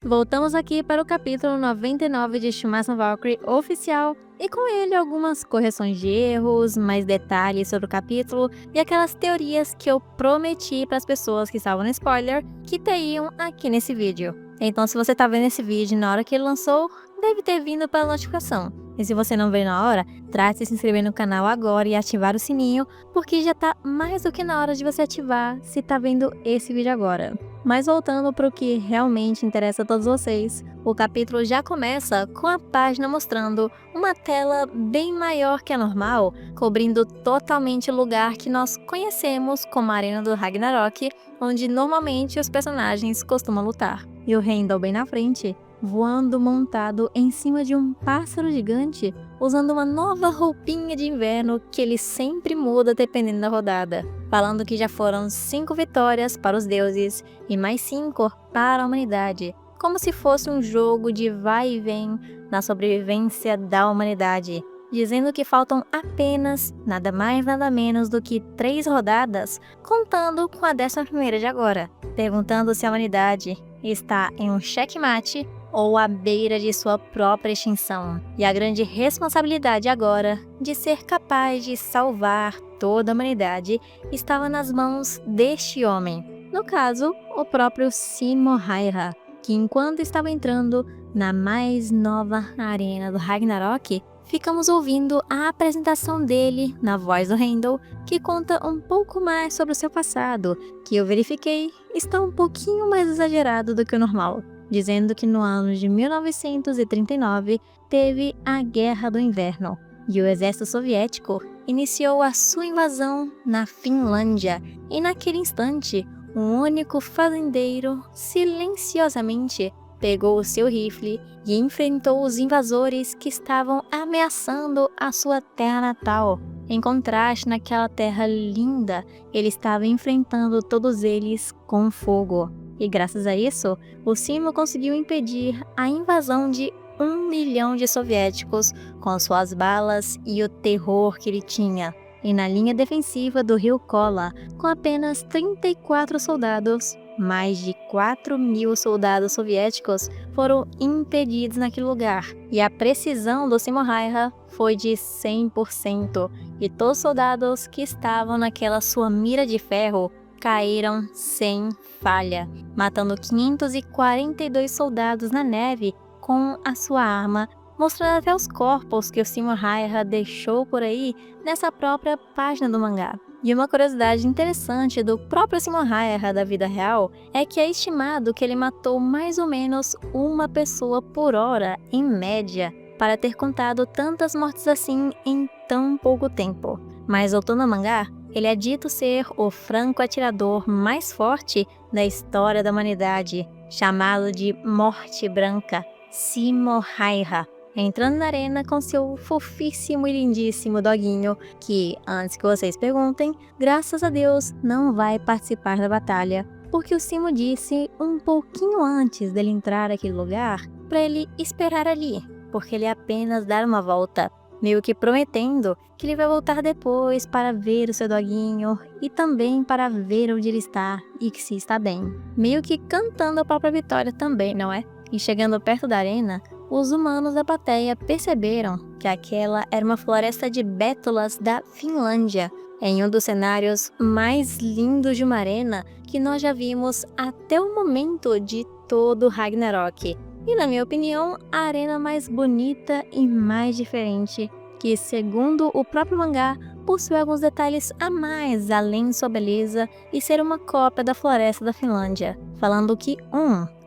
Voltamos aqui para o capítulo 99 de Shumasa Valkyrie oficial e com ele algumas correções de erros, mais detalhes sobre o capítulo e aquelas teorias que eu prometi para as pessoas que estavam no spoiler que teriam aqui nesse vídeo. Então se você tá vendo esse vídeo na hora que ele lançou, deve ter vindo pela notificação. E se você não veio na hora, trate de se inscrever no canal agora e ativar o sininho, porque já tá mais do que na hora de você ativar se tá vendo esse vídeo agora. Mas voltando para o que realmente interessa a todos vocês, o capítulo já começa com a página mostrando uma tela bem maior que a normal, cobrindo totalmente o lugar que nós conhecemos como a Arena do Ragnarok, onde normalmente os personagens costumam lutar. E o Heimdall bem na frente, voando montado em cima de um pássaro gigante, usando uma nova roupinha de inverno que ele sempre muda dependendo da rodada, falando que já foram 5 vitórias para os deuses e mais 5 para a humanidade, como se fosse um jogo de vai e vem na sobrevivência da humanidade, dizendo que faltam apenas nada mais nada menos do que 3 rodadas, contando com a 11ª de agora, perguntando se a humanidade está em um checkmate ou à beira de sua própria extinção, e a grande responsabilidade agora de ser capaz de salvar toda a humanidade estava nas mãos deste homem, no caso, o próprio Simohaira, que enquanto estava entrando na mais nova arena do Ragnarok, ficamos ouvindo a apresentação dele na voz do Heimdall, que conta um pouco mais sobre o seu passado, que eu verifiquei está um pouquinho mais exagerado do que o normal, dizendo que no ano de 1939 teve a Guerra do Inverno, e o exército soviético iniciou a sua invasão na Finlândia, e naquele instante, um único fazendeiro silenciosamente pegou o seu rifle e enfrentou os invasores que estavam ameaçando a sua terra natal. Em contraste, naquela terra linda, ele estava enfrentando todos eles com fogo. E graças a isso, o Simo conseguiu impedir a invasão de 1 milhão de soviéticos com suas balas e o terror que ele tinha. E na linha defensiva do rio Kola, com apenas 34 soldados, mais de 4.000 soldados soviéticos foram impedidos naquele lugar. E a precisão do Simohaira foi de 100%, e todos os soldados que estavam naquela sua mira de ferro caíram sem falha, matando 542 soldados na neve com a sua arma, mostrando até os corpos que o Simohaira deixou por aí nessa própria página do mangá. E uma curiosidade interessante do próprio Simohaira da vida real é que é estimado que ele matou mais ou menos uma pessoa por hora, em média, para ter contado tantas mortes assim em tão pouco tempo. Mas voltando ao mangá, ele é dito ser o franco-atirador mais forte da história da humanidade, chamado de Morte Branca, Simohaira, entrando na arena com seu fofíssimo e lindíssimo doguinho, que, antes que vocês perguntem, graças a Deus não vai participar da batalha, porque o Simo disse um pouquinho antes dele entrar naquele lugar para ele esperar ali, porque ele apenas dar uma volta, meio que prometendo que ele vai voltar depois para ver o seu doguinho e também para ver onde ele está e que se está bem, meio que cantando a própria vitória também, não é? E chegando perto da arena, os humanos da plateia perceberam que aquela era uma floresta de bétulas da Finlândia, em um dos cenários mais lindos de uma arena que nós já vimos até o momento de todo Ragnarok. E na minha opinião, a arena mais bonita e mais diferente, que segundo o próprio mangá, possui alguns detalhes a mais além de sua beleza e ser uma cópia da floresta da Finlândia, falando que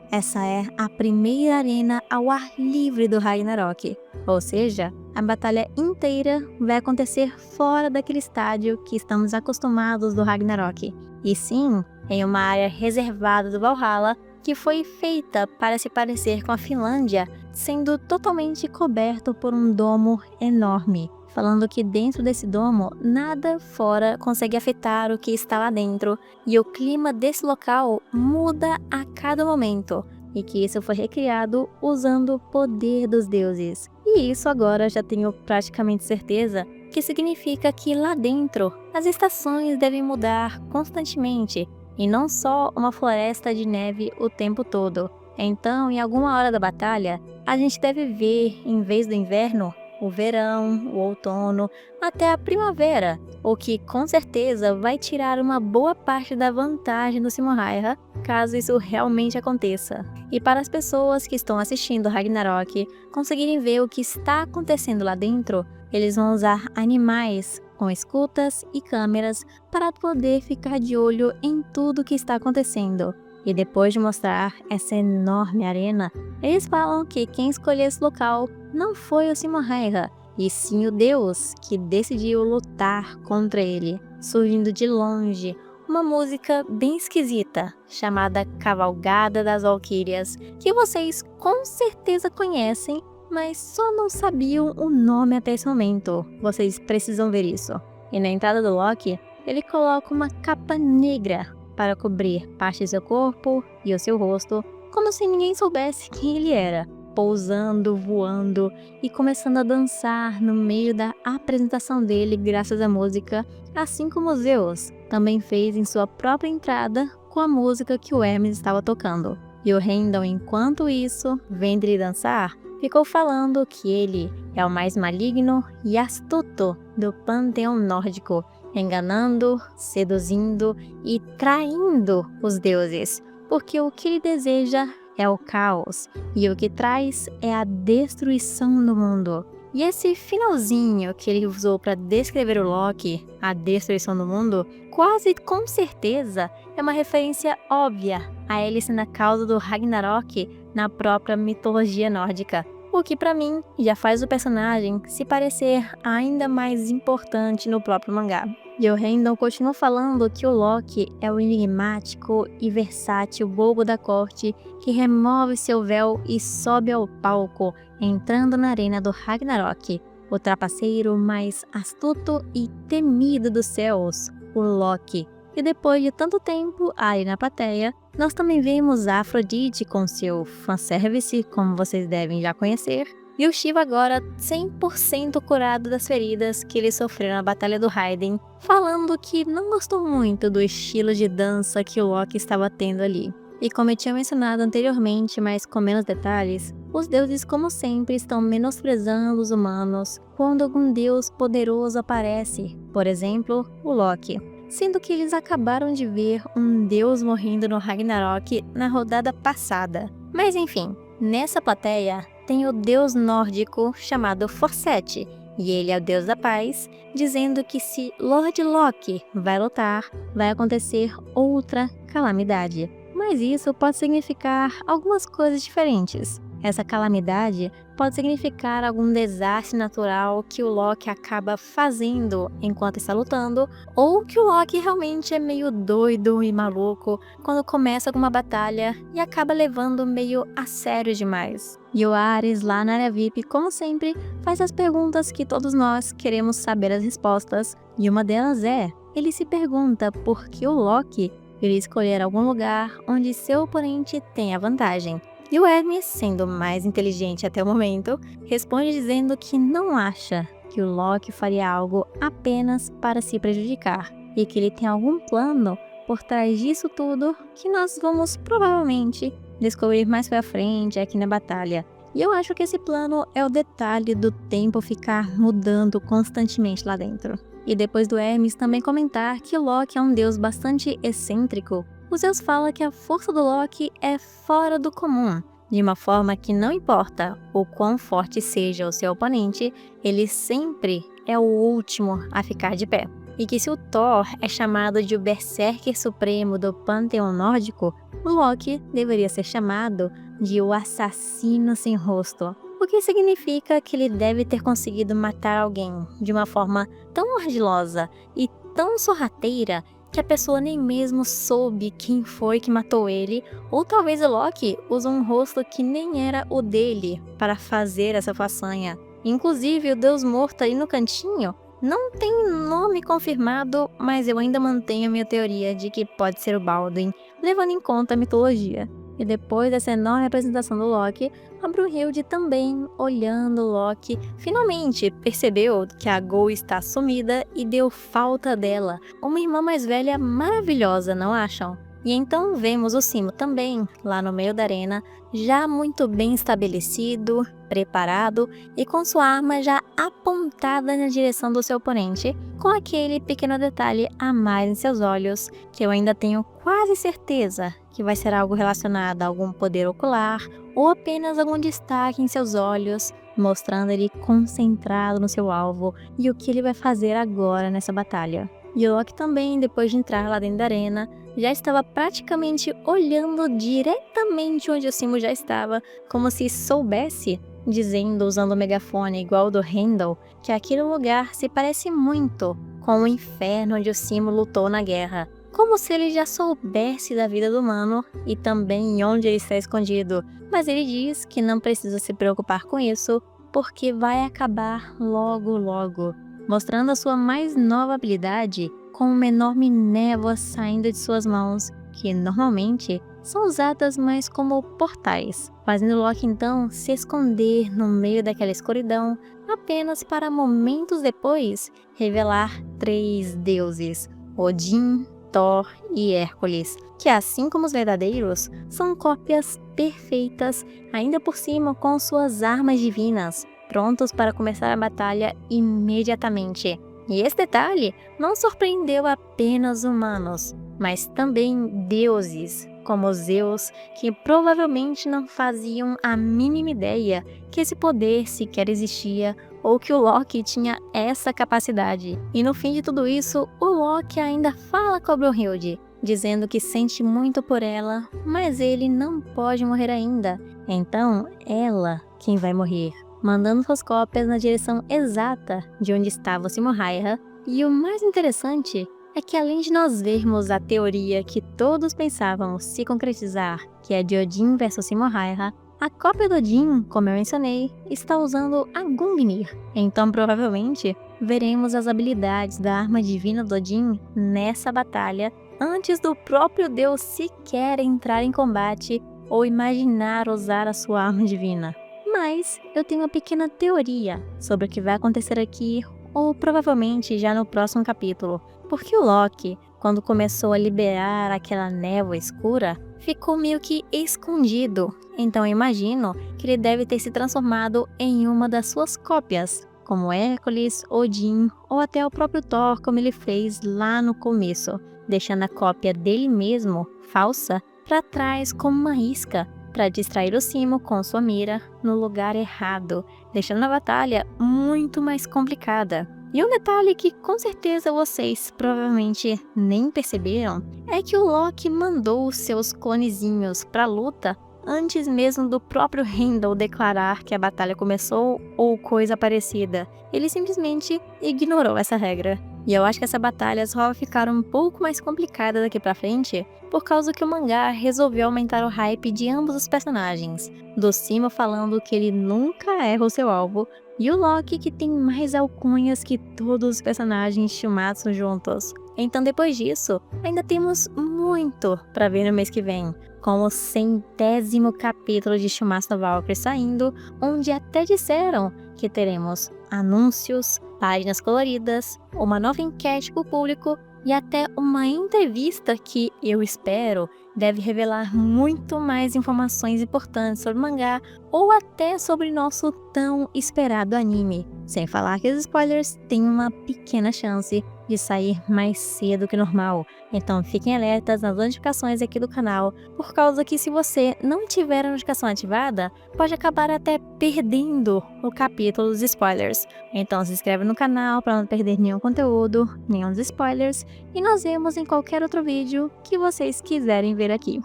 essa é a primeira arena ao ar livre do Ragnarok, ou seja, a batalha inteira vai acontecer fora daquele estádio que estamos acostumados do Ragnarok, e sim em uma área reservada do Valhalla que foi feita para se parecer com a Finlândia, sendo totalmente coberto por um domo enorme, falando que dentro desse domo nada fora consegue afetar o que está lá dentro, e o clima desse local muda a cada momento, e que isso foi recriado usando o poder dos deuses. E isso agora já tenho praticamente certeza que significa que lá dentro as estações devem mudar constantemente, e não só uma floresta de neve o tempo todo. Então, em alguma hora da batalha, a gente deve ver, em vez do inverno, o verão, o outono, até a primavera, o que com certeza vai tirar uma boa parte da vantagem do Simo Häyhä, caso isso realmente aconteça. E para as pessoas que estão assistindo Ragnarok conseguirem ver o que está acontecendo lá dentro, eles vão usar animais com escutas e câmeras para poder ficar de olho em tudo que está acontecendo. E depois de mostrar essa enorme arena, eles falam que quem escolheu esse local não foi o Simo Häyhä, e sim o deus que decidiu lutar contra ele, surgindo de longe uma música bem esquisita, chamada Cavalgada das Valquírias, que vocês com certeza conhecem, mas só não sabiam o nome até esse momento. Vocês precisam ver isso. E na entrada do Loki, ele coloca uma capa negra para cobrir parte do seu corpo e o seu rosto, como se ninguém soubesse quem ele era, pousando, voando e começando a dançar no meio da apresentação dele graças à música, assim como Zeus também fez em sua própria entrada com a música que o Hermes estava tocando. E o Heimdall, enquanto isso, vendo ele dançar, ficou falando que ele é o mais maligno e astuto do panteão nórdico, enganando, seduzindo e traindo os deuses, porque o que ele deseja é o caos e o que traz é a destruição do mundo. E esse finalzinho que ele usou para descrever o Loki, a destruição do mundo, quase com certeza é uma referência óbvia a ele sendo a causa do Ragnarok na própria mitologia nórdica. O que pra mim já faz o personagem se parecer ainda mais importante no próprio mangá. E o Heimdall continua falando que o Loki é o enigmático e versátil bobo da corte que remove seu véu e sobe ao palco, entrando na arena do Ragnarok, o trapaceiro mais astuto e temido dos céus, o Loki. E depois de tanto tempo ali na plateia, nós também vemos a Afrodite com seu fanservice, como vocês devem já conhecer, e o Shiva agora 100% curado das feridas que ele sofreu na Batalha do Raiden, falando que não gostou muito do estilo de dança que o Loki estava tendo ali. E como eu tinha mencionado anteriormente, mas com menos detalhes, os deuses como sempre estão menosprezando os humanos quando algum deus poderoso aparece, por exemplo, o Loki. Sendo que eles acabaram de ver um deus morrendo no Ragnarok na rodada passada. Mas enfim, nessa plateia tem o deus nórdico chamado Forseti, e ele é o deus da paz, dizendo que se Lord Loki vai lutar, vai acontecer outra calamidade. Mas isso pode significar algumas coisas diferentes. Essa calamidade pode significar algum desastre natural que o Loki acaba fazendo enquanto está lutando, ou que o Loki realmente é meio doido e maluco quando começa alguma batalha e acaba levando meio a sério demais. E o Ares, lá na área VIP, como sempre, faz as perguntas que todos nós queremos saber as respostas, e uma delas é: ele se pergunta por que o Loki iria escolher algum lugar onde seu oponente tem a vantagem. E o Hermes, sendo mais inteligente até o momento, responde dizendo que não acha que o Loki faria algo apenas para se prejudicar, e que ele tem algum plano por trás disso tudo que nós vamos provavelmente descobrir mais pra frente aqui na batalha. E eu acho que esse plano é o detalhe do tempo ficar mudando constantemente lá dentro. E depois do Hermes também comentar que o Loki é um deus bastante excêntrico, o Zeus fala que a força do Loki é fora do comum, de uma forma que não importa o quão forte seja o seu oponente, ele sempre é o último a ficar de pé. E que se o Thor é chamado de o Berserker Supremo do panteão nórdico, o Loki deveria ser chamado de o Assassino Sem Rosto. O que significa que ele deve ter conseguido matar alguém de uma forma tão ardilosa e tão sorrateira que a pessoa nem mesmo soube quem foi que matou ele, ou talvez o Loki usou um rosto que nem era o dele para fazer essa façanha. Inclusive, o Deus Morto ali no cantinho não tem nome confirmado, mas eu ainda mantenho a minha teoria de que pode ser o Baldwin, levando em conta a mitologia. E depois dessa enorme apresentação do Loki, a Brunhilde também, olhando o Loki, finalmente percebeu que a Gol está sumida e deu falta dela. Uma irmã mais velha maravilhosa, não acham? E então vemos o Simo também, lá no meio da arena, já muito bem estabelecido, preparado e com sua arma já apontada na direção do seu oponente, com aquele pequeno detalhe a mais em seus olhos, que eu ainda tenho quase certeza que vai ser algo relacionado a algum poder ocular ou apenas algum destaque em seus olhos, mostrando ele concentrado no seu alvo e o que ele vai fazer agora nessa batalha. E o Loki também, depois de entrar lá dentro da arena, já estava praticamente olhando diretamente onde o Simo já estava, como se soubesse, dizendo usando o megafone igual o do Heimdall, que aquele lugar se parece muito com o inferno onde o Simo lutou na guerra. Como se ele já soubesse da vida do humano e também onde ele está escondido. Mas ele diz que não precisa se preocupar com isso, porque vai acabar logo logo, mostrando a sua mais nova habilidade com uma enorme névoa saindo de suas mãos, que normalmente são usadas mais como portais, fazendo Loki então se esconder no meio daquela escuridão, apenas para momentos depois revelar 3 deuses, Odin, Thor e Hércules, que assim como os verdadeiros, são cópias perfeitas, ainda por cima com suas armas divinas, prontos para começar a batalha imediatamente. E esse detalhe não surpreendeu apenas humanos, mas também deuses, como Zeus, que provavelmente não faziam a mínima ideia que esse poder sequer existia ou que o Loki tinha essa capacidade. E no fim de tudo isso, o Loki ainda fala com a Brunhilde, dizendo que sente muito por ela, mas ele não pode morrer ainda. Então, ela quem vai morrer, mandando suas cópias na direção exata de onde estava o Simo Häyhä. E o mais interessante é que além de nós vermos a teoria que todos pensávamos se concretizar, que é de Odin versus Simo Häyhä, a cópia do Odin, como eu mencionei, está usando a Gungnir. Então provavelmente veremos as habilidades da arma divina do Odin nessa batalha antes do próprio deus sequer entrar em combate ou imaginar usar a sua arma divina. Mas eu tenho uma pequena teoria sobre o que vai acontecer aqui, ou provavelmente já no próximo capítulo. Porque o Loki, quando começou a liberar aquela névoa escura, ficou meio que escondido. Então eu imagino que ele deve ter se transformado em uma das suas cópias, como Hércules, Odin ou até o próprio Thor, como ele fez lá no começo, deixando a cópia dele mesmo, falsa, para trás como uma isca, para distrair o Simo com sua mira no lugar errado, deixando a batalha muito mais complicada. E um detalhe que com certeza vocês provavelmente nem perceberam é que o Loki mandou os seus clonezinhos para a luta antes mesmo do próprio Heimdall declarar que a batalha começou ou coisa parecida. Ele simplesmente ignorou essa regra. E eu acho que essa batalha só vai ficar um pouco mais complicada daqui pra frente, por causa que o mangá resolveu aumentar o hype de ambos os personagens. Do Simo falando que ele nunca erra o seu alvo, e o Loki que tem mais alcunhas que todos os personagens Shumatsu juntos. Então depois disso, ainda temos muito pra ver no mês que vem, com o 100º capítulo de Shumatsu no Valkyrie saindo, onde até disseram que teremos anúncios, páginas coloridas, uma nova enquete para o público e até uma entrevista que, eu espero, deve revelar muito mais informações importantes sobre o mangá ou até sobre nosso tão esperado anime. Sem falar que os spoilers têm uma pequena chance de sair mais cedo que normal. Então fiquem alertas nas notificações aqui do canal, por causa que se você não tiver a notificação ativada, pode acabar até perdendo o capítulo dos spoilers. Então se inscreve no canal para não perder nenhum conteúdo, nenhum dos spoilers, e nos vemos em qualquer outro vídeo que vocês quiserem ver aqui.